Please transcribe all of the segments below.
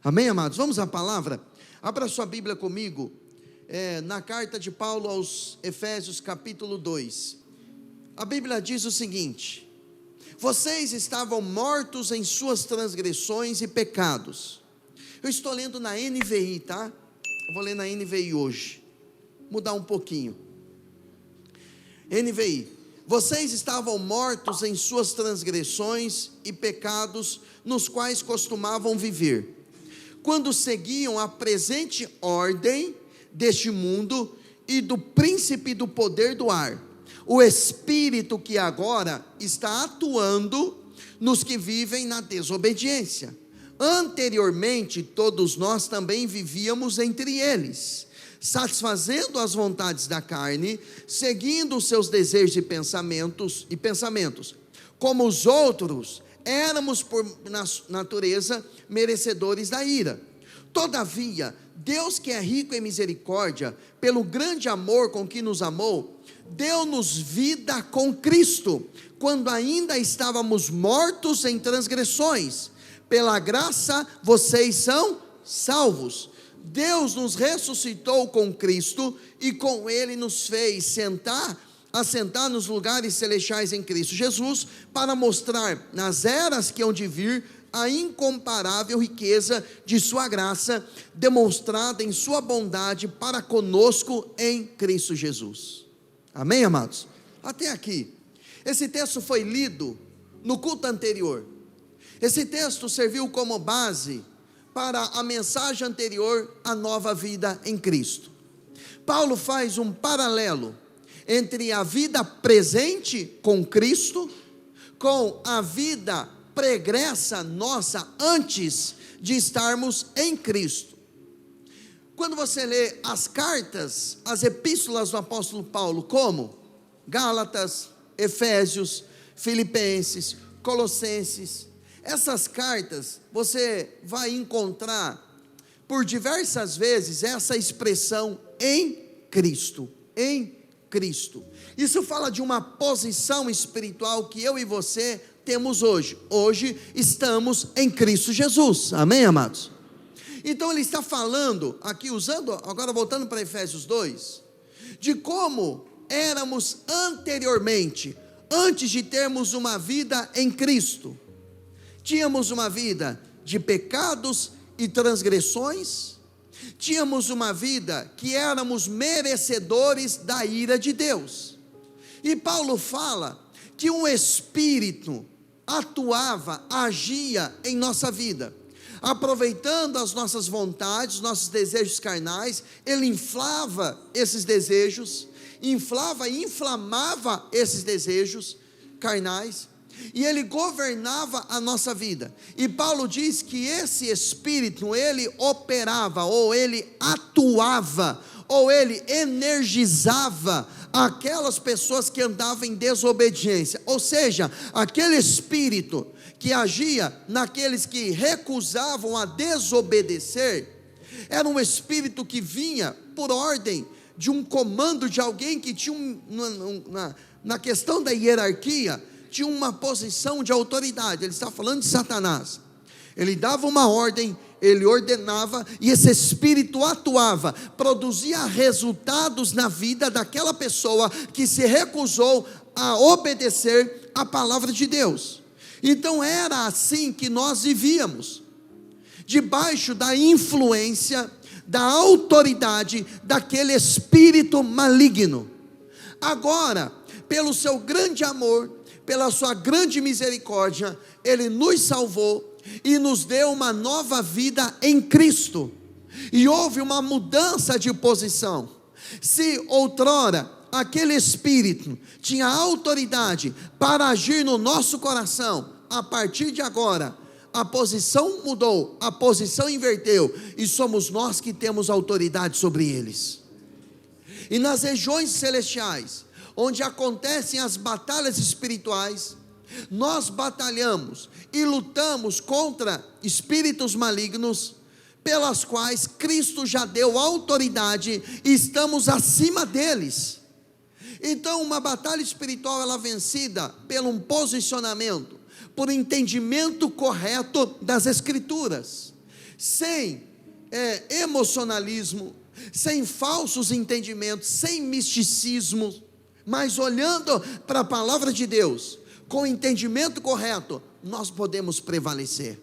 Amém, amados? Vamos à palavra? Abra sua Bíblia comigo, na carta de Paulo aos Efésios capítulo 2, a Bíblia diz o seguinte: vocês estavam mortos em suas transgressões e pecados. Eu estou lendo na NVI, tá? Eu vou ler na NVI hoje, mudar um pouquinho. NVI: vocês estavam mortos em suas transgressões e pecados, nos quais costumavam viver, quando seguiam a presente ordem deste mundo e do príncipe do poder do ar, o espírito que agora está atuando nos que vivem na desobediência. Anteriormente, todos nós também vivíamos entre eles, satisfazendo as vontades da carne, seguindo os seus desejos e pensamentos. Como os outros, éramos por natureza merecedores da ira. Todavia, Deus, que é rico em misericórdia, pelo grande amor com que nos amou, deu-nos vida com Cristo, quando ainda estávamos mortos em transgressões. Pela graça vocês são salvos. Deus nos ressuscitou com Cristo e com Ele nos fez assentar nos lugares celestiais em Cristo Jesus, para mostrar nas eras que hão de vir a incomparável riqueza de sua graça, demonstrada em sua bondade para conosco em Cristo Jesus. Amém, amados? Até aqui, esse texto foi lido no culto anterior. Esse texto serviu como base para a mensagem anterior, a nova vida em Cristo. Paulo faz um paralelo entre a vida presente com Cristo, com a vida pregressa nossa antes de estarmos em Cristo. Quando você lê as cartas, as epístolas do apóstolo Paulo, como Gálatas, Efésios, Filipenses, Colossenses, essas cartas você vai encontrar por diversas vezes essa expressão em Cristo, em Cristo. Isso fala de uma posição espiritual que eu e você temos hoje. Hoje estamos em Cristo Jesus. Amém, amados? Então ele está falando aqui, agora voltando para Efésios 2, de como éramos anteriormente, antes de termos uma vida em Cristo. Tínhamos uma vida de pecados e transgressões, tínhamos uma vida que éramos merecedores da ira de Deus. E Paulo fala que um espírito atuava, agia em nossa vida, aproveitando as nossas vontades, nossos desejos carnais. Ele inflava esses desejos, inflamava esses desejos carnais, e ele governava a nossa vida. E Paulo diz que esse espírito, ele operava, ou ele atuava, ou ele energizava aquelas pessoas que andavam em desobediência. Ou seja, aquele espírito que agia naqueles que recusavam a desobedecer, era um espírito que vinha por ordem de um comando de alguém que tinha na questão da hierarquia, tinha uma posição de autoridade. Ele está falando de Satanás. Ele dava uma ordem, ele ordenava, e esse espírito atuava, produzia resultados na vida daquela pessoa que se recusou a obedecer a palavra de Deus. Então era assim que nós vivíamos, debaixo da influência, da autoridade daquele espírito maligno. Agora, pelo seu grande amor, pela sua grande misericórdia, ele nos salvou e nos deu uma nova vida em Cristo, e houve uma mudança de posição. Se outrora aquele espírito tinha autoridade para agir no nosso coração, a partir de agora a posição mudou, a posição inverteu, e somos nós que temos autoridade sobre eles. E nas regiões celestiais, onde acontecem as batalhas espirituais, nós batalhamos e lutamos contra espíritos malignos, pelas quais Cristo já deu autoridade e estamos acima deles. Então uma batalha espiritual, ela é vencida por um posicionamento, por entendimento correto das Escrituras. sem emocionalismo, sem falsos entendimentos, sem misticismo, mas olhando para a palavra de Deus, com o entendimento correto, nós podemos prevalecer.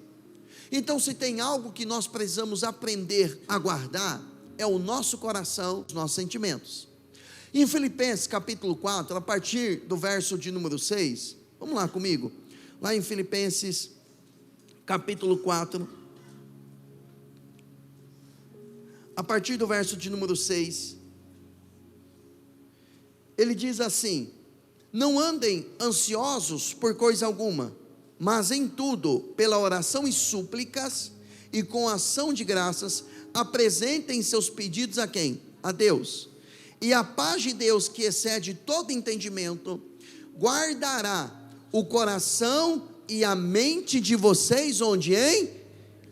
Então, se tem algo que nós precisamos aprender a guardar, é o nosso coração, os nossos sentimentos. Em Filipenses capítulo 4, a partir do verso de número 6, vamos lá comigo, lá em Filipenses capítulo 4, a partir do verso de número 6, ele diz assim: não andem ansiosos por coisa alguma, mas em tudo, pela oração e súplicas, e com ação de graças, apresentem seus pedidos a quem? A Deus. E a paz de Deus, que excede todo entendimento, guardará o coração e a mente de vocês, onde? Em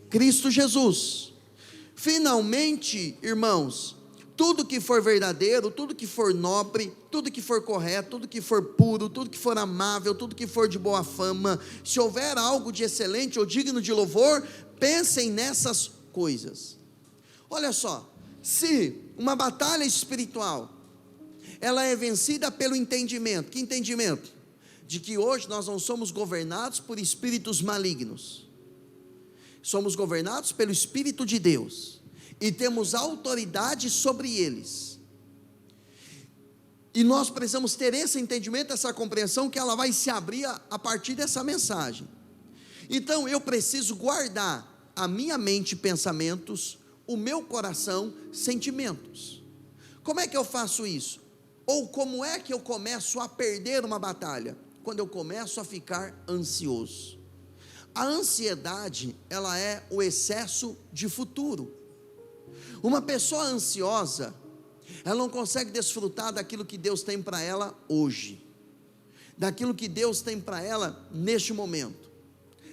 Cristo Jesus. Finalmente, irmãos, tudo que for verdadeiro, tudo que for nobre, tudo que for correto, tudo que for puro, tudo que for amável, tudo que for de boa fama, se houver algo de excelente ou digno de louvor, pensem nessas coisas. Olha só, se uma batalha espiritual, ela é vencida pelo entendimento. Que entendimento? De que hoje nós não somos governados por espíritos malignos, somos governados pelo Espírito de Deus, e temos autoridade sobre eles, e nós precisamos ter esse entendimento, essa compreensão, que ela vai se abrir a partir dessa mensagem. Então eu preciso guardar a minha mente, pensamentos, o meu coração, sentimentos. Como é que eu faço isso? Ou como é que eu começo a perder uma batalha? Quando eu começo a ficar ansioso. A ansiedade, ela é o excesso de futuro. Uma pessoa ansiosa, ela não consegue desfrutar daquilo que Deus tem para ela hoje, daquilo que Deus tem para ela neste momento.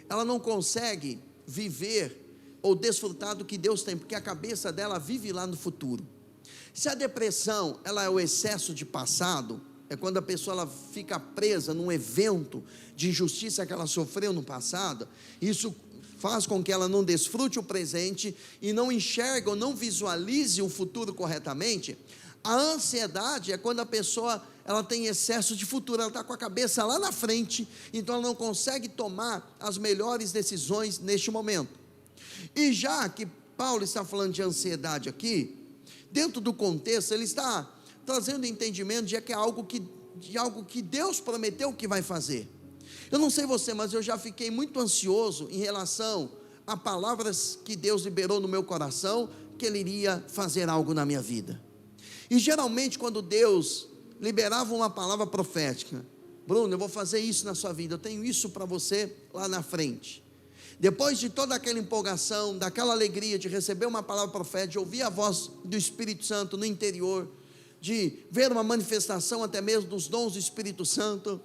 Ela não consegue viver ou desfrutar do que Deus tem, porque a cabeça dela vive lá no futuro. Se a depressão, ela é o excesso de passado, é quando a pessoa ela fica presa num evento de injustiça que ela sofreu no passado, isso faz com que ela não desfrute o presente e não enxergue ou não visualize o futuro corretamente. A ansiedade é quando a pessoa ela tem excesso de futuro, ela está com a cabeça lá na frente, então ela não consegue tomar as melhores decisões neste momento. E já que Paulo está falando de ansiedade aqui, dentro do contexto, ele está trazendo entendimento de que é algo que Deus prometeu que vai fazer. Eu não sei você, mas eu já fiquei muito ansioso em relação a palavras que Deus liberou no meu coração, que Ele iria fazer algo na minha vida. E geralmente quando Deus liberava uma palavra profética, Bruno, eu vou fazer isso na sua vida, eu tenho isso para você lá na frente. Depois de toda aquela empolgação, daquela alegria de receber uma palavra profética, de ouvir a voz do Espírito Santo no interior, de ver uma manifestação até mesmo dos dons do Espírito Santo,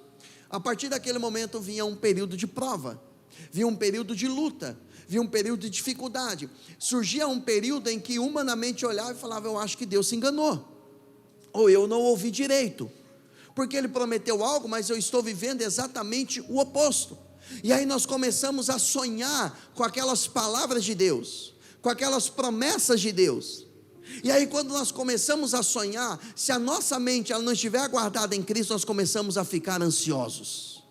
a partir daquele momento vinha um período de prova, vinha um período de luta, vinha um período de dificuldade, surgia um período em que humanamente eu olhava e falava, eu acho que Deus se enganou, ou eu não ouvi direito, porque Ele prometeu algo, mas eu estou vivendo exatamente o oposto. E aí nós começamos a sonhar com aquelas palavras de Deus, com aquelas promessas de Deus. E aí quando nós começamos a sonhar, se a nossa mente ela não estiver guardada em Cristo, nós começamos a ficar ansiosos.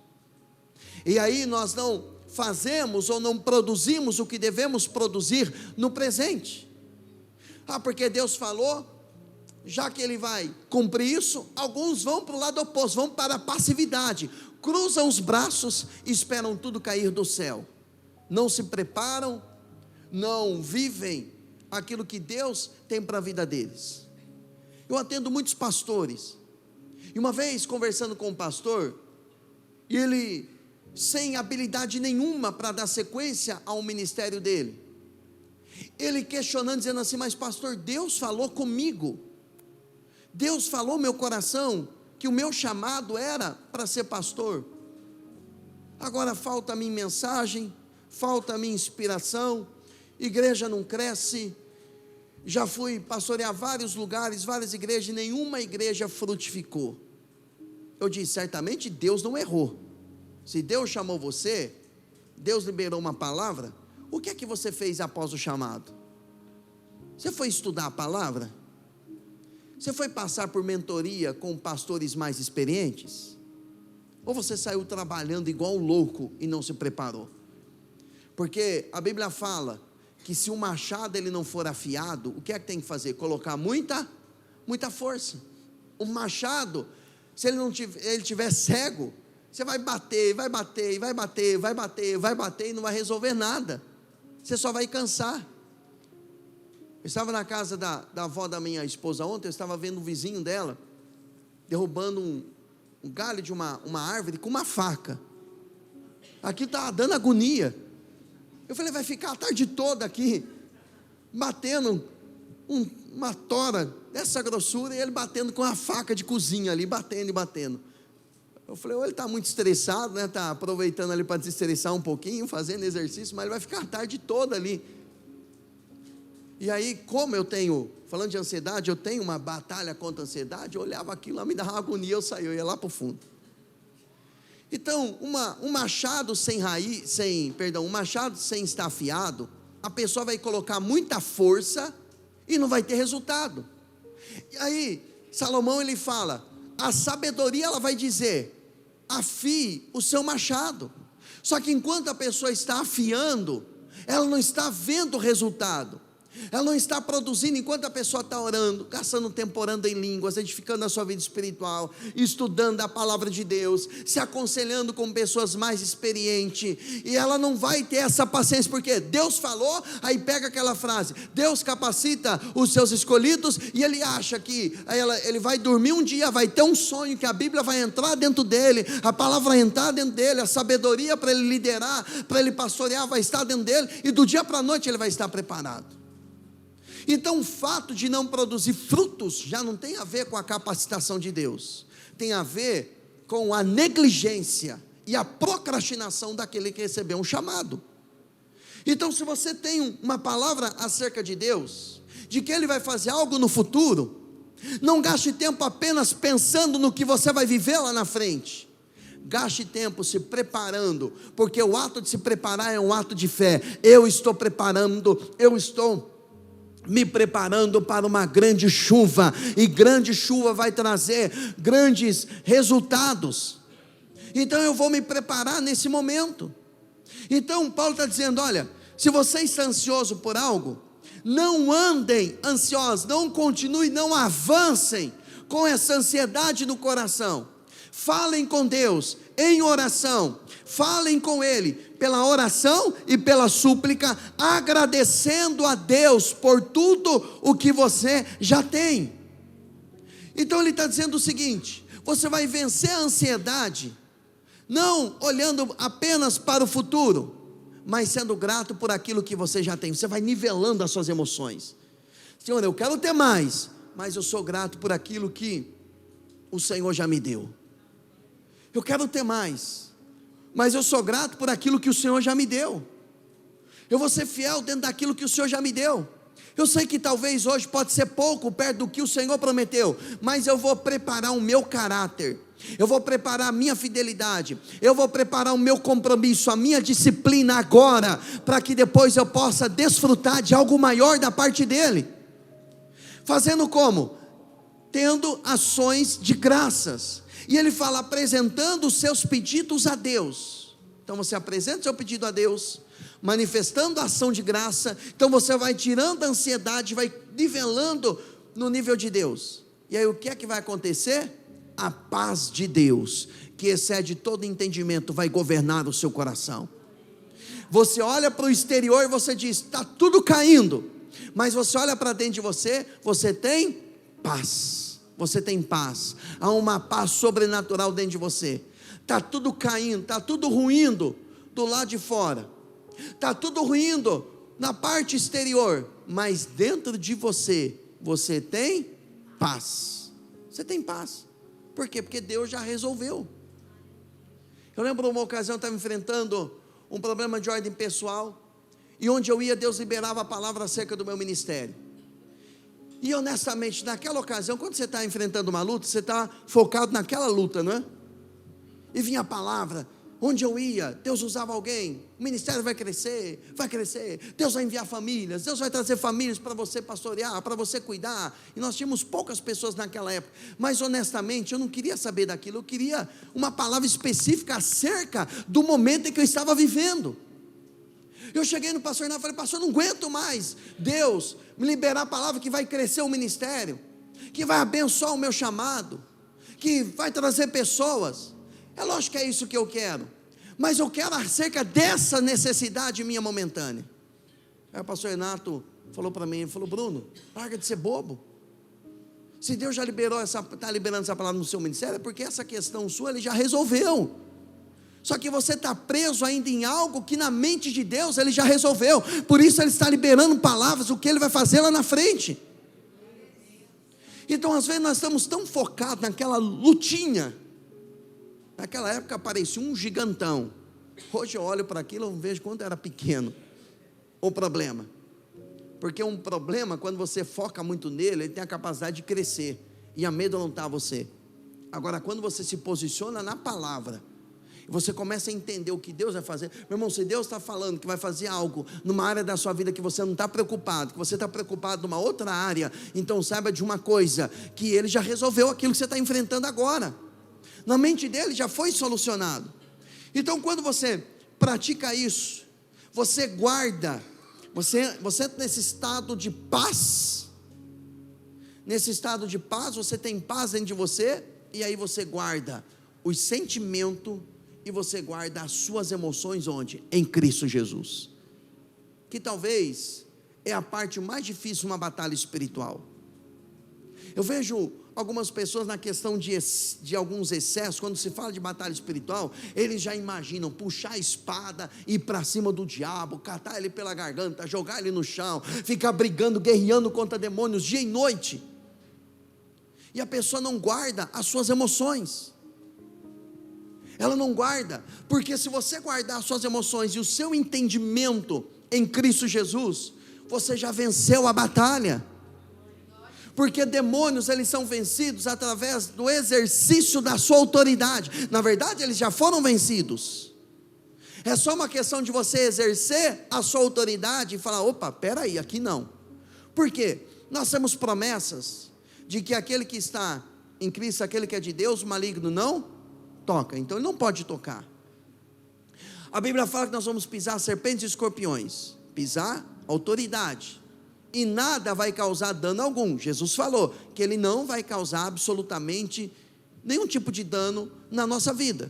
E aí nós não fazemos ou não produzimos o que devemos produzir no presente. Porque Deus falou, já que Ele vai cumprir isso, alguns vão para o lado oposto, vão para a passividade, cruzam os braços e esperam tudo cair do céu, não se preparam, não vivem aquilo que Deus tem para a vida deles. Eu atendo muitos pastores, e uma vez conversando com um pastor, e ele sem habilidade nenhuma para dar sequência ao ministério dele, ele questionando, dizendo assim, mas pastor, Deus falou comigo, Deus falou meu coração, que o meu chamado era para ser pastor, agora falta a minha mensagem, falta a minha inspiração, igreja não cresce, já fui pastorear vários lugares, várias igrejas, nenhuma igreja frutificou. Eu disse, certamente Deus não errou, se Deus chamou você, Deus liberou uma palavra, O que é que você fez após o chamado? Você foi estudar a palavra? Você foi passar por mentoria com pastores mais experientes? Ou você saiu trabalhando igual um louco e não se preparou? Porque a Bíblia fala que se o machado ele não for afiado, o que é que tem que fazer? Colocar muita força. O machado, se ele não tiver cego, você vai bater, vai bater, vai bater, vai bater, vai bater e não vai resolver nada. Você só vai cansar. Eu estava na casa da avó da minha esposa ontem, eu estava vendo o vizinho dela derrubando um galho de uma árvore com uma faca. Aquilo estava dando agonia. Eu falei, vai ficar a tarde toda aqui batendo uma tora dessa grossura, e ele batendo com a faca de cozinha ali, batendo e batendo. Eu falei, ou ele está muito estressado, né? Está aproveitando ali para desestressar um pouquinho, fazendo exercício, mas ele vai ficar a tarde toda ali. E aí, como eu tenho, falando de ansiedade, eu tenho uma batalha contra a ansiedade, eu olhava aquilo, me dava uma agonia, eu ia lá para o fundo. Então, um machado um machado sem estar afiado, a pessoa vai colocar muita força e não vai ter resultado. E aí, Salomão ele fala, a sabedoria ela vai dizer, afie o seu machado. Só que enquanto a pessoa está afiando, ela não está vendo o resultado. Ela não está produzindo enquanto a pessoa está orando, gastando tempo orando em línguas, edificando a sua vida espiritual, estudando a palavra de Deus, se aconselhando com pessoas mais experientes, e ela não vai ter essa paciência, porque Deus falou, aí pega aquela frase, Deus capacita os seus escolhidos, e ele acha que ele vai dormir um dia, vai ter um sonho, que a Bíblia vai entrar dentro dele, a palavra vai entrar dentro dele, a sabedoria para ele liderar, para ele pastorear vai estar dentro dele, e do dia para a noite ele vai estar preparado. Então o fato de não produzir frutos já não tem a ver com a capacitação de Deus, tem a ver com a negligência e a procrastinação daquele que recebeu um chamado. Então se você tem uma palavra acerca de Deus, de que Ele vai fazer algo no futuro, não gaste tempo apenas pensando no que você vai viver lá na frente, gaste tempo se preparando, porque o ato de se preparar é um ato de fé. Eu estou me preparando para uma grande chuva, e grande chuva vai trazer grandes resultados, então eu vou me preparar nesse momento. Então Paulo está dizendo, olha, se você está ansioso por algo, não andem ansiosos, não continuem, não avancem com essa ansiedade no coração, falem com Deus em oração, falem com Ele pela oração e pela súplica, agradecendo a Deus por tudo o que você já tem. Então ele está dizendo o seguinte, você vai vencer a ansiedade, não olhando apenas para o futuro, mas sendo grato por aquilo que você já tem. Você vai nivelando as suas emoções. Senhor, eu quero ter mais, mas eu sou grato por aquilo que o Senhor já me deu. Eu quero ter mais, mas eu sou grato por aquilo que o Senhor já me deu. Eu vou ser fiel dentro daquilo que o Senhor já me deu. Eu sei que talvez hoje pode ser pouco perto do que o Senhor prometeu, mas eu vou preparar o meu caráter, eu vou preparar a minha fidelidade, eu vou preparar o meu compromisso, a minha disciplina agora, para que depois eu possa desfrutar de algo maior da parte dEle. Fazendo como? Tendo ações de graças. E ele fala, apresentando os seus pedidos a Deus. Então você apresenta o seu pedido a Deus, manifestando a ação de graça. Então você vai tirando a ansiedade, vai nivelando no nível de Deus. E aí o que é que vai acontecer? A paz de Deus, que excede todo entendimento, vai governar o seu coração. Você olha para o exterior e você diz, está tudo caindo. Mas você olha para dentro de você, você tem paz. Você tem paz, há uma paz sobrenatural dentro de você. Está tudo caindo, está tudo ruindo do lado de fora, está tudo ruindo na parte exterior, mas dentro de você, você tem paz. Você tem paz. Por quê? Porque Deus já resolveu. Eu lembro uma ocasião, eu estava enfrentando um problema de ordem pessoal, e onde eu ia, Deus liberava a palavra acerca do meu ministério. E honestamente, naquela ocasião, quando você está enfrentando uma luta, você está focado naquela luta, não é? E vinha a palavra, onde eu ia, Deus usava alguém, o ministério vai crescer, Deus vai enviar famílias, Deus vai trazer famílias para você pastorear, para você cuidar, e nós tínhamos poucas pessoas naquela época, mas honestamente eu não queria saber daquilo, eu queria uma palavra específica acerca do momento em que eu estava vivendo. Eu cheguei no pastor Renato e falei: pastor, não aguento mais, Deus me liberar a palavra que vai crescer o ministério, que vai abençoar o meu chamado, que vai trazer pessoas. É lógico que é isso que eu quero, mas eu quero acerca dessa necessidade minha momentânea. Aí o pastor Renato falou para mim, ele falou: Bruno, larga de ser bobo. Se Deus já está liberando essa palavra no seu ministério, é porque essa questão sua Ele já resolveu. Só que você está preso ainda em algo que na mente de Deus Ele já resolveu. Por isso Ele está liberando palavras, o que Ele vai fazer lá na frente. Então às vezes nós estamos tão focados naquela lutinha. Naquela época parecia um gigantão. Hoje eu olho para aquilo e vejo quanto era pequeno o problema. Porque um problema, quando você foca muito nele, ele tem a capacidade de crescer e amedrontar você. Agora, quando você se posiciona na palavra, você começa a entender o que Deus vai fazer. Meu irmão, se Deus está falando que vai fazer algo numa área da sua vida que você não está preocupado, que você está preocupado numa outra área, então saiba de uma coisa, que Ele já resolveu aquilo que você está enfrentando agora. Na mente dele já foi solucionado. Então quando você pratica isso, você guarda, você nesse estado de paz, você tem paz dentro de você, e aí você guarda os sentimentos, e você guarda as suas emoções onde? Em Cristo Jesus, que talvez é a parte mais difícil de uma batalha espiritual. Eu vejo algumas pessoas na questão de alguns excessos, quando se fala de batalha espiritual, eles já imaginam puxar a espada, ir para cima do diabo, catar ele pela garganta, jogar ele no chão, ficar brigando, guerreando contra demônios dia e noite, e a pessoa não guarda as suas emoções. Ela não guarda, porque se você guardar as suas emoções e o seu entendimento em Cristo Jesus, você já venceu a batalha. Porque demônios, eles são vencidos através do exercício da sua autoridade. Na verdade, eles já foram vencidos. É só uma questão de você exercer a sua autoridade e falar: opa, peraí, aqui não. Por quê? Nós temos promessas de que aquele que está em Cristo, aquele que é de Deus, o maligno não toca, então ele não pode tocar. A Bíblia fala que nós vamos pisar serpentes e escorpiões, pisar autoridade, e nada vai causar dano algum. Jesus falou que Ele não vai causar absolutamente nenhum tipo de dano na nossa vida.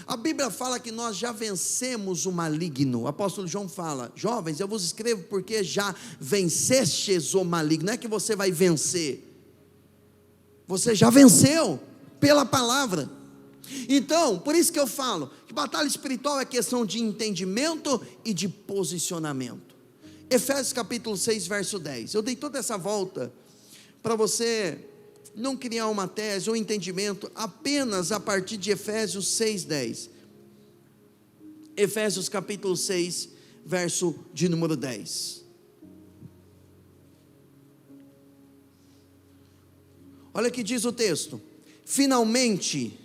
A Bíblia fala que nós já vencemos o maligno. O apóstolo João fala: jovens, eu vos escrevo porque já vencestes o maligno. Não é que você vai vencer, você já venceu pela palavra. Então, por isso que eu falo que batalha espiritual é questão de entendimento e de posicionamento. Efésios capítulo 6, verso 10. Eu dei toda essa volta para você não criar uma tese ou entendimento apenas a partir de Efésios 6, 10. Efésios capítulo 6, verso de número 10. Olha o que diz o texto: finalmente,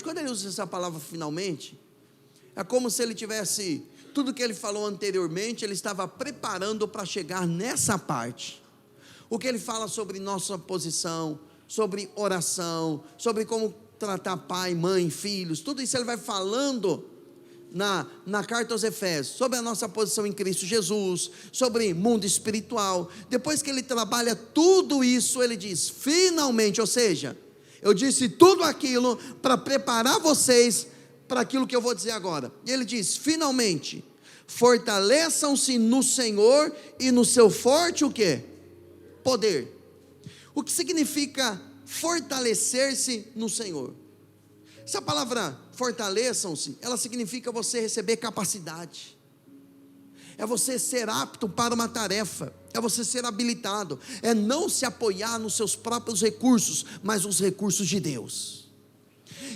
quando ele usa essa palavra finalmente, é como se ele tivesse, tudo que ele falou anteriormente, ele estava preparando para chegar nessa parte. O que ele fala sobre nossa posição, sobre oração, sobre como tratar pai, mãe, filhos, tudo isso ele vai falando na carta aos Efésios, sobre a nossa posição em Cristo Jesus, sobre mundo espiritual. Depois que ele trabalha tudo isso, ele diz finalmente, ou seja, eu disse tudo aquilo para preparar vocês para aquilo que eu vou dizer agora. E ele diz: finalmente, fortaleçam-se no Senhor e no seu forte o quê? Poder. O que significa fortalecer-se no Senhor? Essa palavra fortaleçam-se, ela significa você receber capacidade, é você ser apto para uma tarefa, é você ser habilitado, é não se apoiar nos seus próprios recursos, mas nos recursos de Deus.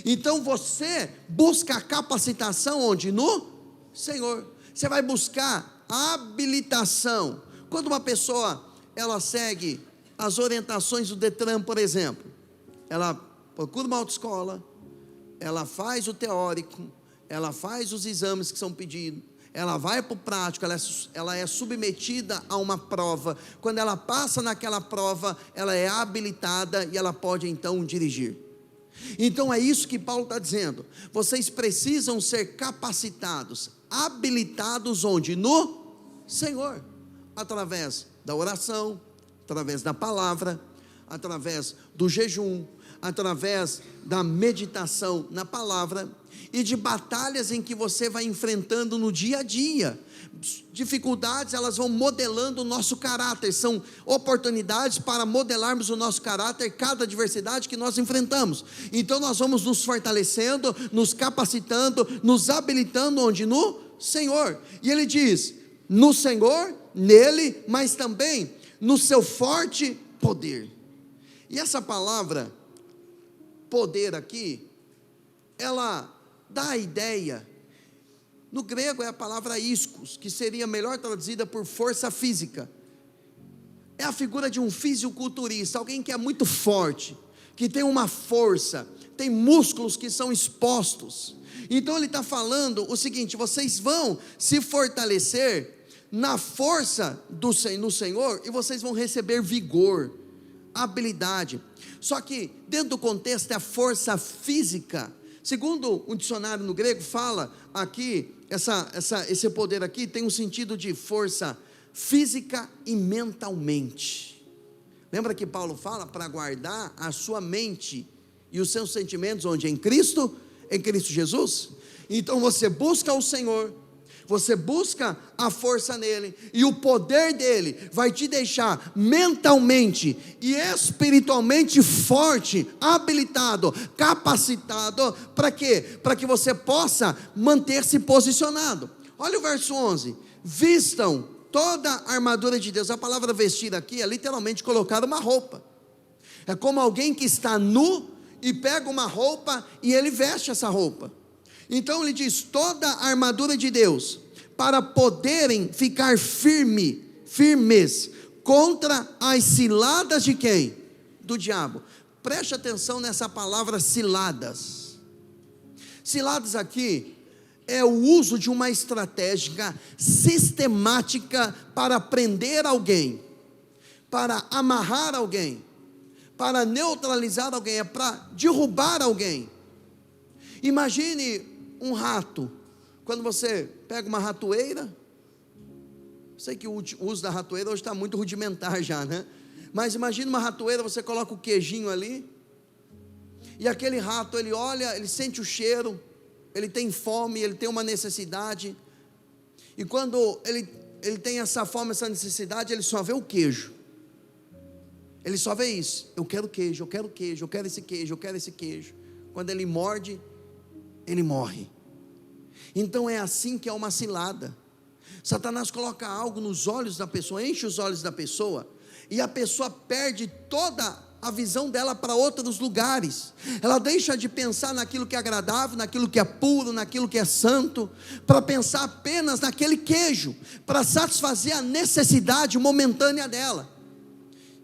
Então você busca a capacitação onde? No Senhor. Você vai buscar a habilitação. Quando uma pessoa, ela segue as orientações do Detran, por exemplo, ela procura uma autoescola, ela faz o teórico, ela faz os exames que são pedidos, ela vai para o prático, ela é submetida a uma prova. Quando ela passa naquela prova, ela é habilitada e ela pode então dirigir. Então é isso que Paulo está dizendo: vocês precisam ser capacitados, habilitados onde? No Senhor, através da oração, através da palavra, através do jejum, através da meditação na palavra e de batalhas em que você vai enfrentando no dia a dia. Dificuldades, elas vão modelando o nosso caráter, são oportunidades para modelarmos o nosso caráter, cada adversidade que nós enfrentamos. Então nós vamos nos fortalecendo, nos capacitando, nos habilitando onde? No Senhor. E ele diz, no Senhor, nele, mas também no seu forte poder. E essa palavra poder aqui, ela dá a ideia, no grego é a palavra iskos, que seria melhor traduzida por força física. É a figura de um fisiculturista, alguém que é muito forte, que tem uma força, tem músculos que são expostos. Então ele está falando o seguinte: vocês vão se fortalecer na força no Senhor, e vocês vão receber vigor, habilidade. Só que dentro do contexto é a força física. Segundo um dicionário no grego, fala aqui, esse poder aqui tem um sentido de força física e mentalmente. Lembra que Paulo fala para guardar a sua mente e os seus sentimentos onde? Em Cristo Jesus. Então você busca o Senhor, você busca a força nele, e o poder dele vai te deixar mentalmente e espiritualmente forte, habilitado, capacitado. Para quê? Para que você possa manter-se posicionado. Olha o verso 11: vistam toda a armadura de Deus. A palavra vestir aqui é literalmente colocar uma roupa. É como alguém que está nu e pega uma roupa e ele veste essa roupa. Então ele diz, toda a armadura de Deus, para poderem ficar firmes contra as ciladas de quem? Do diabo. Preste atenção nessa palavra ciladas. Ciladas aqui é o uso de uma estratégia sistemática para prender alguém, para amarrar alguém, para neutralizar alguém, é para derrubar alguém. Imagine um rato. Quando você pega uma ratoeira, sei que o uso da ratoeira hoje está muito rudimentar já, né? Mas imagine uma ratoeira, você coloca o queijinho ali, e aquele rato, ele olha, ele sente o cheiro, ele tem fome, ele tem uma necessidade, e quando ele tem essa fome, essa necessidade, ele só vê o queijo, ele só vê isso: eu quero queijo, eu quero queijo, eu quero esse queijo, eu quero esse queijo. Quando ele morde, ele morre. Então é assim que é uma cilada. Satanás coloca algo nos olhos da pessoa, enche os olhos da pessoa, e a pessoa perde toda a visão dela para outros lugares. Ela deixa de pensar naquilo que é agradável, naquilo que é puro, naquilo que é santo, para pensar apenas naquele queijo, para satisfazer a necessidade momentânea dela.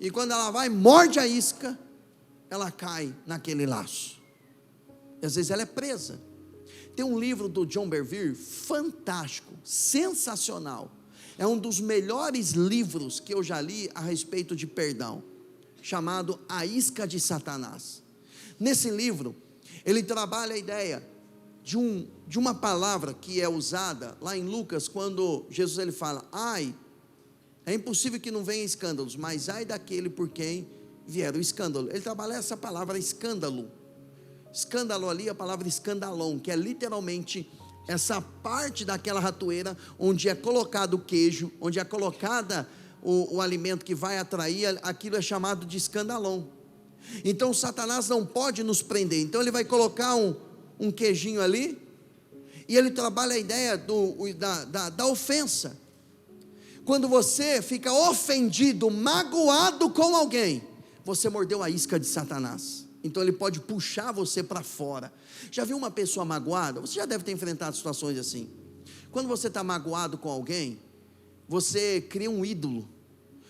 E quando ela vai, morde a isca, ela cai naquele laço, e às vezes ela é presa. Tem um livro do John Bevere, fantástico, sensacional, é um dos melhores livros que eu já li a respeito de perdão, chamado A Isca de Satanás. Nesse livro, ele trabalha a ideia de uma palavra que é usada lá em Lucas, quando Jesus ele fala, ai, é impossível que não venha escândalos, mas ai daquele por quem vier o escândalo. Ele trabalha essa palavra escândalo. Escândalo ali é a palavra escandalon, que é literalmente essa parte daquela ratoeira onde é colocado o queijo, onde é colocada o alimento que vai atrair, aquilo é chamado de escandalon. Então Satanás não pode nos prender, então ele vai colocar um queijinho ali, e ele trabalha a ideia da ofensa. Quando você fica ofendido, magoado com alguém, você mordeu a isca de Satanás. Então ele pode puxar você para fora. Já viu uma pessoa magoada? Você já deve ter enfrentado situações assim. Quando você está magoado com alguém, você cria um ídolo,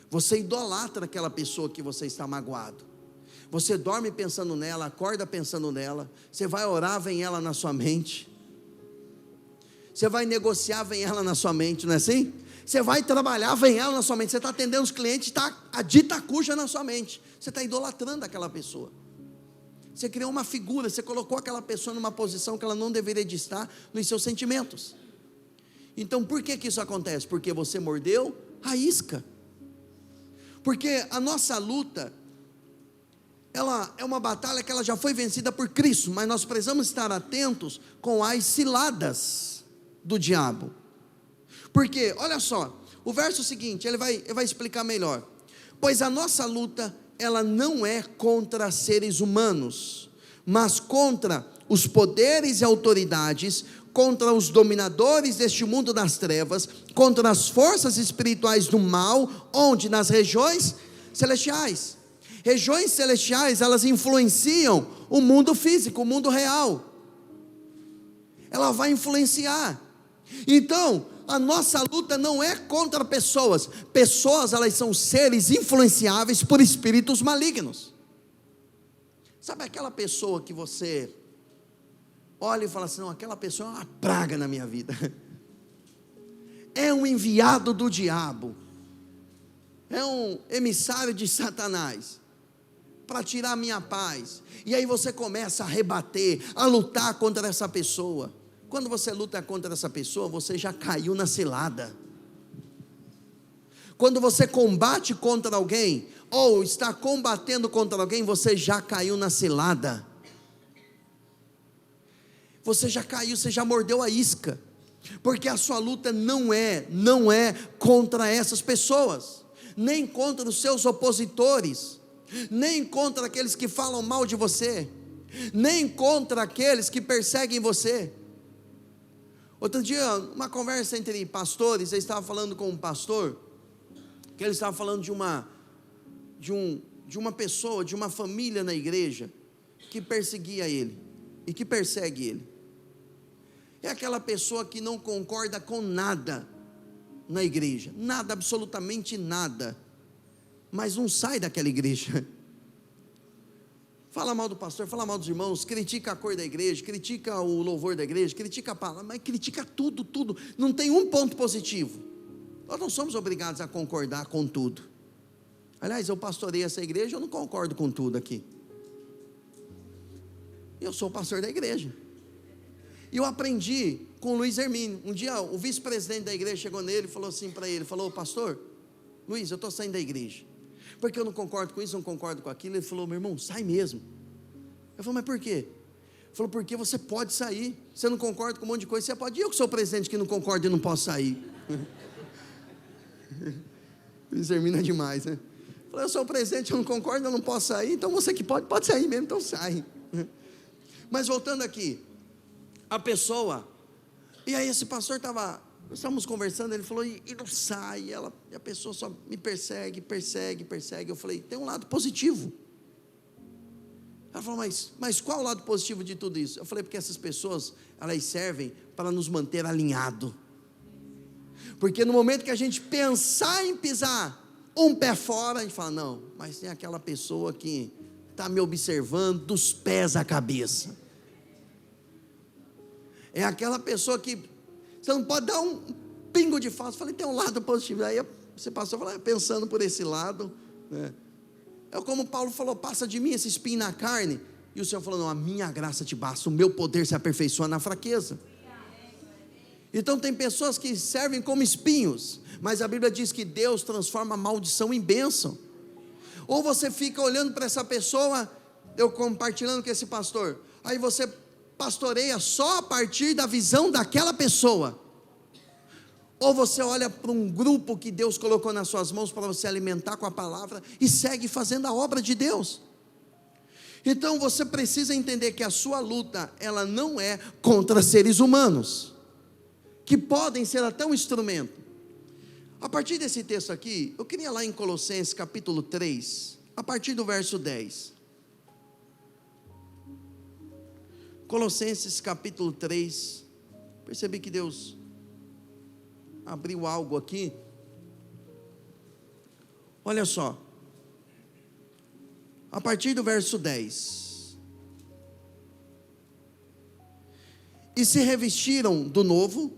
você idolatra aquela pessoa que você está magoado, Você dorme pensando nela, acorda pensando nela. Você vai orar, vem ela na sua mente. Você vai negociar, vem ela na sua mente, não é assim? Você vai trabalhar, vem ela na sua mente. Você está atendendo os clientes, está a dita cuja na sua mente. Você está idolatrando aquela pessoa. Você criou uma figura, você colocou aquela pessoa numa posição que ela não deveria de estar nos seus sentimentos. Então por que isso acontece? Porque você mordeu a isca. Porque a nossa luta, ela é uma batalha que ela já foi vencida por Cristo, mas nós precisamos estar atentos com as ciladas do diabo. Porque, olha só, o verso seguinte, ele vai explicar melhor. Pois a nossa luta, ela não é contra seres humanos, mas contra os poderes e autoridades, contra os dominadores deste mundo das trevas, contra as forças espirituais do mal, onde? Nas regiões celestiais. Regiões celestiais, elas influenciam o mundo físico, o mundo real. Ela vai influenciar. Então, a nossa luta não é contra pessoas. Pessoas, elas são seres influenciáveis por espíritos malignos. Sabe aquela pessoa que você olha e fala assim, não, aquela pessoa é uma praga na minha vida. É um enviado do diabo. É um emissário de Satanás, para tirar a minha paz. E aí você começa a rebater, a lutar contra essa pessoa. Quando você luta contra essa pessoa, você já caiu na cilada. Quando você combate contra alguém, ou está combatendo contra alguém, você já caiu na cilada. Você já caiu, você já mordeu a isca. Porque a sua luta não é contra essas pessoas, nem contra os seus opositores, nem contra aqueles que falam mal de você, nem contra aqueles que perseguem você. Outro dia, uma conversa entre pastores, eu estava falando com um pastor, que ele estava falando de uma pessoa, de uma família na igreja, que perseguia ele, e que persegue ele. É aquela pessoa que não concorda com nada na igreja, nada, absolutamente nada, mas não sai daquela igreja. Fala mal do pastor, fala mal dos irmãos, critica a cor da igreja, critica o louvor da igreja, critica a palavra, mas critica tudo, não tem um ponto positivo. Nós não somos obrigados a concordar com tudo. Aliás, eu pastorei essa igreja, eu não concordo com tudo aqui. Eu sou o pastor da igreja. E eu aprendi com o Luiz Hermínio. Um dia o vice-presidente da igreja chegou nele e falou assim para ele, falou, pastor, Luiz, eu estou saindo da igreja, porque eu não concordo com isso, não concordo com aquilo. Ele falou, meu irmão, sai mesmo. Eu falei, mas por quê? Ele falou, porque você pode sair, você não concorda com um monte de coisa, você pode. E eu que sou o presidente que não concordo e não posso sair. Luiz Hermínio é demais, né? Eu falei, eu sou o presidente, eu não concordo, eu não posso sair, então você que pode sair mesmo, então sai. Mas voltando aqui, a pessoa, e aí esse pastor nós estávamos conversando, ele falou, e não sai, e a pessoa só me persegue, eu falei, tem um lado positivo. Ela falou, mas qual o lado positivo de tudo isso? Eu falei, porque essas pessoas, elas servem para nos manter alinhado, porque no momento que a gente pensar em pisar um pé fora, a gente fala, não, mas tem aquela pessoa que está me observando dos pés à cabeça. É aquela pessoa que você não pode dar um pingo de falso. Eu falei, tem um lado positivo. Aí você passou pensando por esse lado, né? É como Paulo falou, passa de mim esse espinho na carne. E o Senhor falou, não, a minha graça te basta, o meu poder se aperfeiçoa na fraqueza. Então tem pessoas que servem como espinhos, mas a Bíblia diz que Deus transforma a maldição em bênção. Ou você fica olhando para essa pessoa, eu compartilhando com esse pastor, aí você pastoreia só a partir da visão daquela pessoa, ou você olha para um grupo que Deus colocou nas suas mãos para você alimentar com a palavra e segue fazendo a obra de Deus. Então você precisa entender que a sua luta, ela não é contra seres humanos, que podem ser até um instrumento. A partir desse texto aqui, eu queria lá em Colossenses capítulo 3, a partir do verso 10. Colossenses capítulo 3, percebi que Deus abriu algo aqui. Olha só, a partir do verso 10. E se revestiram do novo,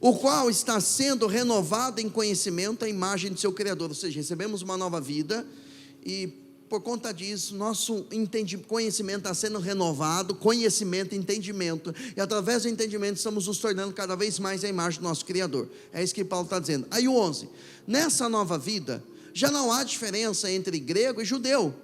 o qual está sendo renovado em conhecimento à imagem de seu Criador. Ou seja, recebemos uma nova vida, e por conta disso, nosso conhecimento está sendo renovado, conhecimento, entendimento, e através do entendimento estamos nos tornando cada vez mais a imagem do nosso Criador. É isso que Paulo está dizendo. Aí o 11, nessa nova vida, já não há diferença entre grego e judeu,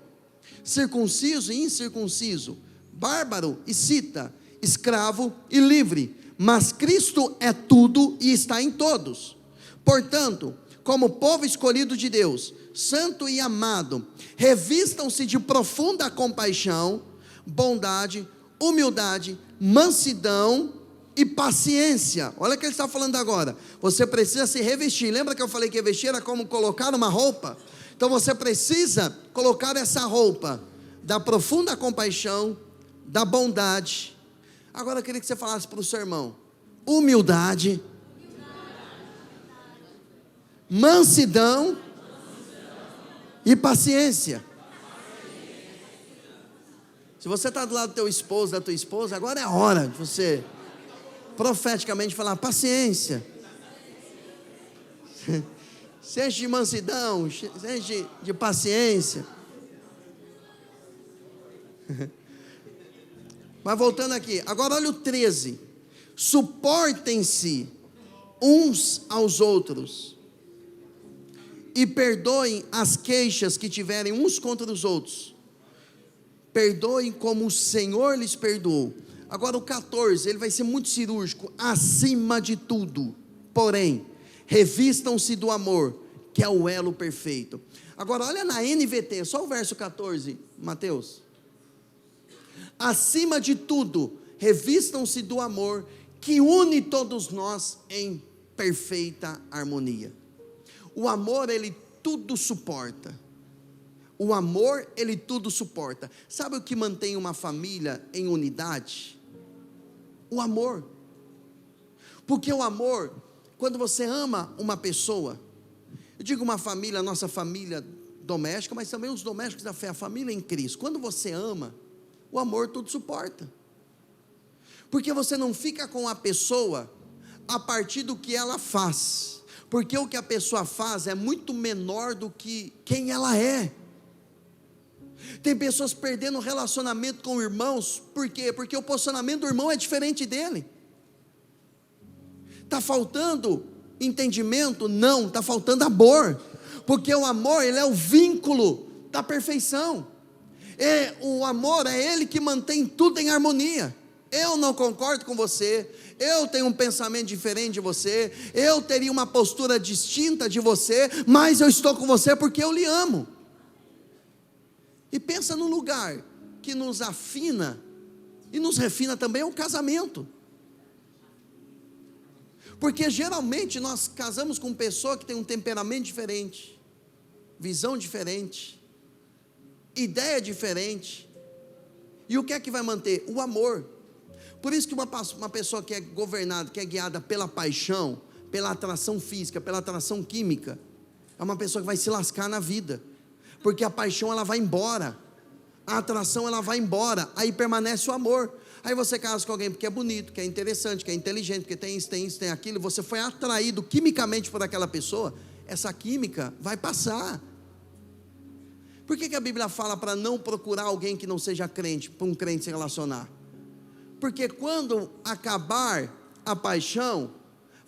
circunciso e incircunciso, bárbaro e cita, escravo e livre, mas Cristo é tudo e está em todos. Portanto, como povo escolhido de Deus, santo e amado, revistam-se de profunda compaixão, bondade, humildade, mansidão e paciência. Olha o que ele está falando agora. Você precisa se revestir. Lembra que eu falei que revestir era como colocar uma roupa? Então você precisa colocar essa roupa da profunda compaixão, da bondade. Agora eu queria que você falasse para o seu irmão: humildade, mansidão e paciência. Se você está do lado do teu esposo, da tua esposa, agora é a hora de você profeticamente falar: paciência. Se enche de mansidão, se enche de paciência. Mas voltando aqui, agora olha o 13. Suportem-se uns aos outros e perdoem as queixas que tiverem uns contra os outros. Perdoem como o Senhor lhes perdoou. Agora o 14, ele vai ser muito cirúrgico. Acima de tudo, porém, revistam-se do amor, que é o elo perfeito. Agora olha na NVT, só o verso 14, Mateus. Acima de tudo, revistam-se do amor, que une todos nós em perfeita harmonia. O amor, ele tudo suporta. O amor, ele tudo suporta. Sabe o que mantém uma família em unidade? O amor. Porque o amor, quando você ama uma pessoa, eu digo uma família, a nossa família doméstica, mas também os domésticos da fé, a família em Cristo. Quando você ama, o amor tudo suporta. Porque você não fica com a pessoa a partir do que ela faz. Porque o que a pessoa faz é muito menor do que quem ela é. Tem pessoas perdendo relacionamento com irmãos. Por quê? Porque o posicionamento do irmão é diferente dele. Está faltando entendimento? Não, está faltando amor. Porque o amor, ele é o vínculo da perfeição. O amor é ele que mantém tudo em harmonia. Eu não concordo com você, eu tenho um pensamento diferente de você, eu teria uma postura distinta de você, mas eu estou com você porque eu lhe amo. E pensa no lugar que nos afina e nos refina também, é o casamento. Porque geralmente nós casamos com pessoa que tem um temperamento diferente, visão diferente, ideia diferente. E o que é que vai manter? O amor. Por isso que uma pessoa que é governada, que é guiada pela paixão, pela atração física, pela atração química, é uma pessoa que vai se lascar na vida. Porque a paixão ela vai embora, a atração ela vai embora, aí permanece o amor. Aí você casa com alguém porque é bonito, que é interessante, que é inteligente, porque tem isso, tem isso, tem aquilo. Você foi atraído quimicamente por aquela pessoa, essa química vai passar. Por que a Bíblia fala para não procurar alguém que não seja crente, para um crente se relacionar? Porque quando acabar a paixão,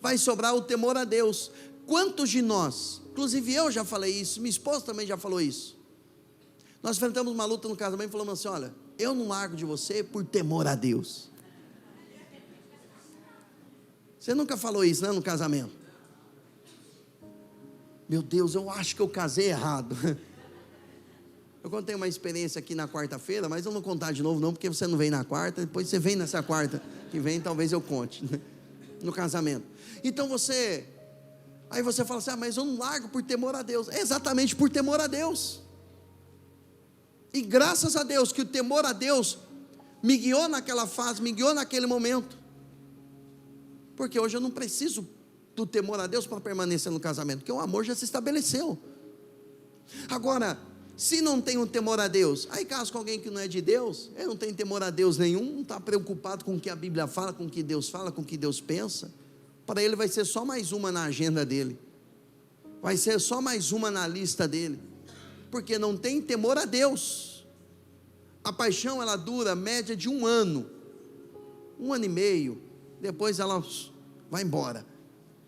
vai sobrar o temor a Deus. Quantos de nós, inclusive eu já falei isso, minha esposa também já falou isso, nós enfrentamos uma luta no casamento e falamos assim: olha, eu não largo de você por temor a Deus. Você nunca falou isso, né, no casamento? Meu Deus, eu acho que eu casei errado. Eu contei uma experiência aqui na quarta-feira, mas eu não vou contar de novo não, porque você não vem na quarta, depois você vem nessa quarta que vem, talvez eu conte, no casamento. Então aí você fala assim: mas eu não largo por temor a Deus. É exatamente por temor a Deus. E graças a Deus que o temor a Deus me guiou naquela fase, me guiou naquele momento. Porque hoje eu não preciso do temor a Deus para permanecer no casamento, porque o amor já se estabeleceu. Agora, Se não tem um temor a Deus, aí casa com alguém que não é de Deus, ele não tem temor a Deus nenhum, não está preocupado com o que a Bíblia fala, com o que Deus fala, com o que Deus pensa, para ele vai ser só mais uma na agenda dele, vai ser só mais uma na lista dele, porque não tem temor a Deus. A paixão ela dura média de 1 ano, 1 ano e meio, depois ela vai embora,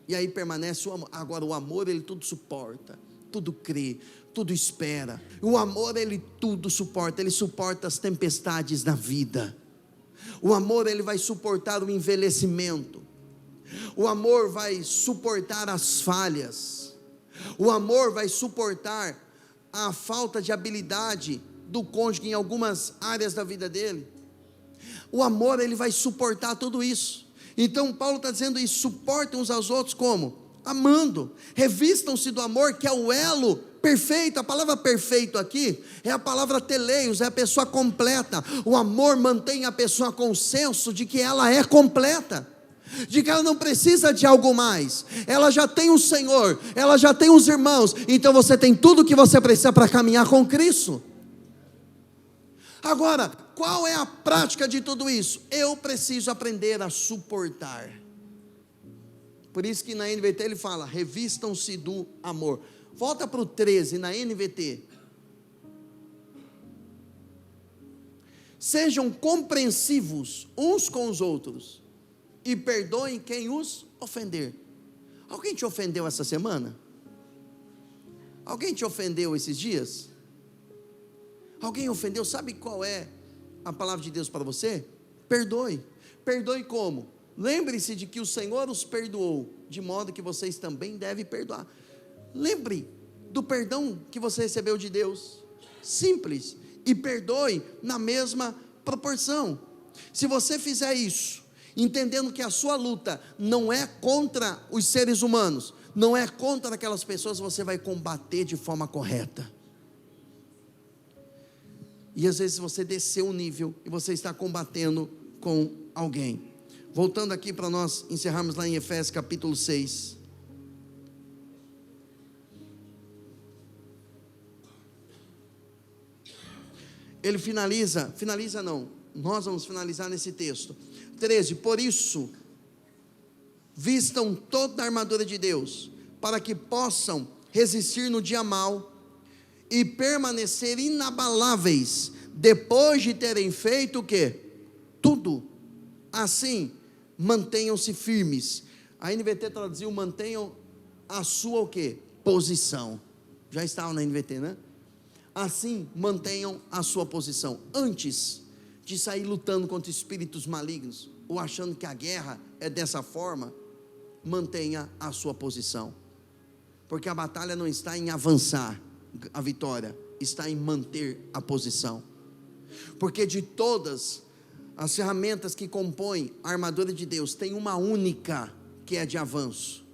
e aí permanece o amor. Agora o amor ele tudo suporta, tudo crê, tudo espera. O amor ele tudo suporta, ele suporta as tempestades da vida. O amor ele vai suportar o envelhecimento. O amor vai suportar as falhas. O amor vai suportar a falta de habilidade do cônjuge em algumas áreas da vida dele. O amor ele vai suportar tudo isso. Então Paulo está dizendo isso, suportem uns aos outros como? Amando, revistam-se do amor, que é o elo perfeito. A palavra perfeito aqui é a palavra teleios, é a pessoa completa. O amor mantém a pessoa com o senso de que ela é completa, de que ela não precisa de algo mais, ela já tem o Senhor, ela já tem os irmãos, então você tem tudo o que você precisa para caminhar com Cristo. Agora, qual é a prática de tudo isso? Eu preciso aprender a suportar. Por isso que na NVT ele fala, revistam-se do amor. Volta para o 13, na NVT. Sejam compreensivos uns com os outros, e perdoem quem os ofender. Alguém te ofendeu essa semana? Alguém te ofendeu esses dias? Alguém ofendeu? Sabe qual é a palavra de Deus para você? Perdoe. Perdoe como? Lembre-se de que o Senhor os perdoou, de modo que vocês também devem perdoar. Lembre do perdão que você recebeu de Deus, simples, e perdoe na mesma proporção. Se você fizer isso, entendendo que a sua luta não é contra os seres humanos, não é contra aquelas pessoas, você vai combater de forma correta. E às vezes você desceu o nível e você está combatendo com alguém. Voltando aqui para nós encerrarmos lá em Efésios capítulo 6. Ele finaliza não, nós vamos finalizar nesse texto. 13, por isso, vistam toda a armadura de Deus, para que possam resistir no dia mau, e permanecer inabaláveis, depois de terem feito o quê? Tudo. Assim, mantenham-se firmes. A NVT traduziu, mantenham a sua o quê? Posição. Já estava na NVT, né? Assim, mantenham a sua posição. Antes de sair lutando contra espíritos malignos, ou achando que a guerra é dessa forma, mantenha a sua posição. Porque a batalha não está em avançar, a vitória está em manter a posição. Porque de todas as ferramentas que compõem a armadura de Deus, tem uma única que é de avanço.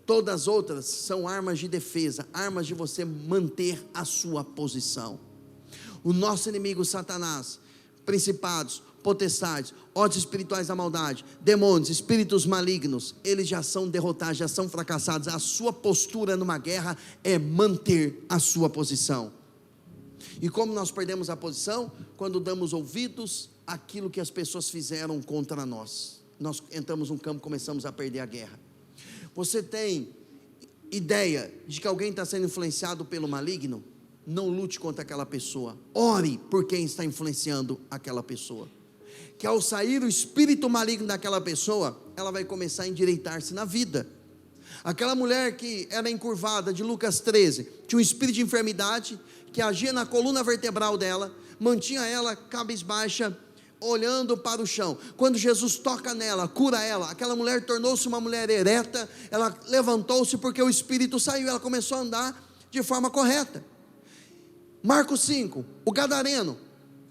Todas as outras são armas de defesa, armas de você manter a sua posição. O nosso inimigo Satanás, principados, potestades, ordens espirituais da maldade, demônios, espíritos malignos, eles já são derrotados, já são fracassados. A sua postura numa guerra é manter a sua posição. E como nós perdemos a posição? Quando damos ouvidos àquilo que as pessoas fizeram contra nós. Nós entramos num campo, começamos a perder a guerra. Você tem ideia de que alguém está sendo influenciado pelo maligno? Não lute contra aquela pessoa, ore por quem está influenciando aquela pessoa, que ao sair o espírito maligno daquela pessoa, ela vai começar a endireitar-se na vida. Aquela mulher que era encurvada, de Lucas 13, tinha um espírito de enfermidade, que agia na coluna vertebral dela, mantinha ela cabisbaixa, olhando para o chão. Quando Jesus toca nela, cura ela, aquela mulher tornou-se uma mulher ereta, ela levantou-se porque o espírito saiu, ela começou a andar de forma correta. Marcos 5, o gadareno,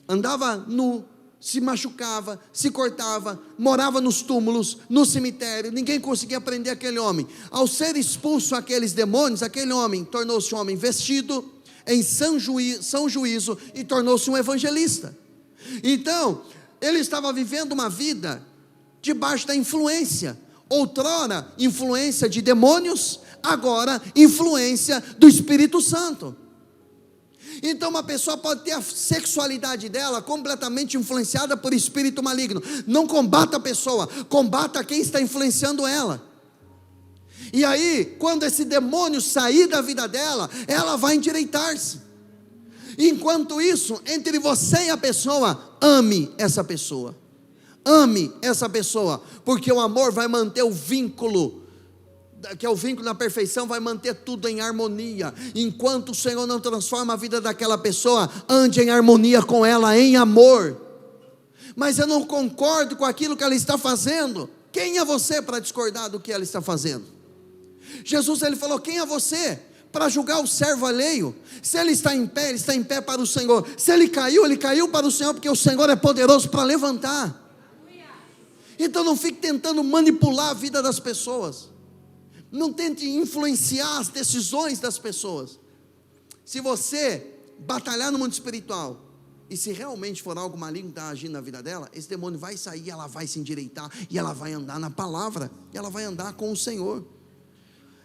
andava nu, se machucava, se cortava, morava nos túmulos, no cemitério, ninguém conseguia prender aquele homem. Ao ser expulso aqueles demônios, aquele homem tornou-se um homem vestido em são juízo e tornou-se um evangelista. Então, ele estava vivendo uma vida debaixo da influência, outrora influência de demônios, agora influência do Espírito Santo. Então uma pessoa pode ter a sexualidade dela completamente influenciada por espírito maligno. Não combata a pessoa, combata quem está influenciando ela. E aí, quando esse demônio sair da vida dela, ela vai endireitar-se. Enquanto isso, entre você e a pessoa, ame essa pessoa. Ame essa pessoa, porque o amor vai manter o vínculo, que é o vínculo da perfeição, vai manter tudo em harmonia. Enquanto o Senhor não transforma a vida daquela pessoa, ande em harmonia com ela, em amor. Mas eu não concordo com aquilo que ela está fazendo. Quem é você para discordar do que ela está fazendo? Jesus, ele falou, quem é você para julgar o servo alheio? Se ele está em pé, ele está em pé para o Senhor. Se ele caiu para o Senhor, porque o Senhor é poderoso para levantar. Então não fique tentando manipular a vida das pessoas. Não tente influenciar as decisões das pessoas. Se você batalhar no mundo espiritual, e se realmente for algo maligno que está agindo na vida dela, esse demônio vai sair, ela vai se endireitar, e ela vai andar na palavra, e ela vai andar com o Senhor.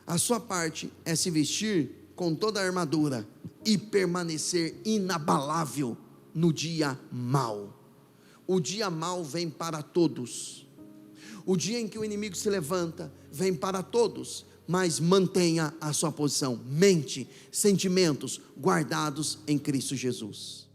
A sua parte é se vestir com toda a armadura, e permanecer inabalável no dia mau. O dia mau vem para todos. O dia em que o inimigo se levanta, vem para todos, mas mantenha a sua posição, mente, sentimentos guardados em Cristo Jesus.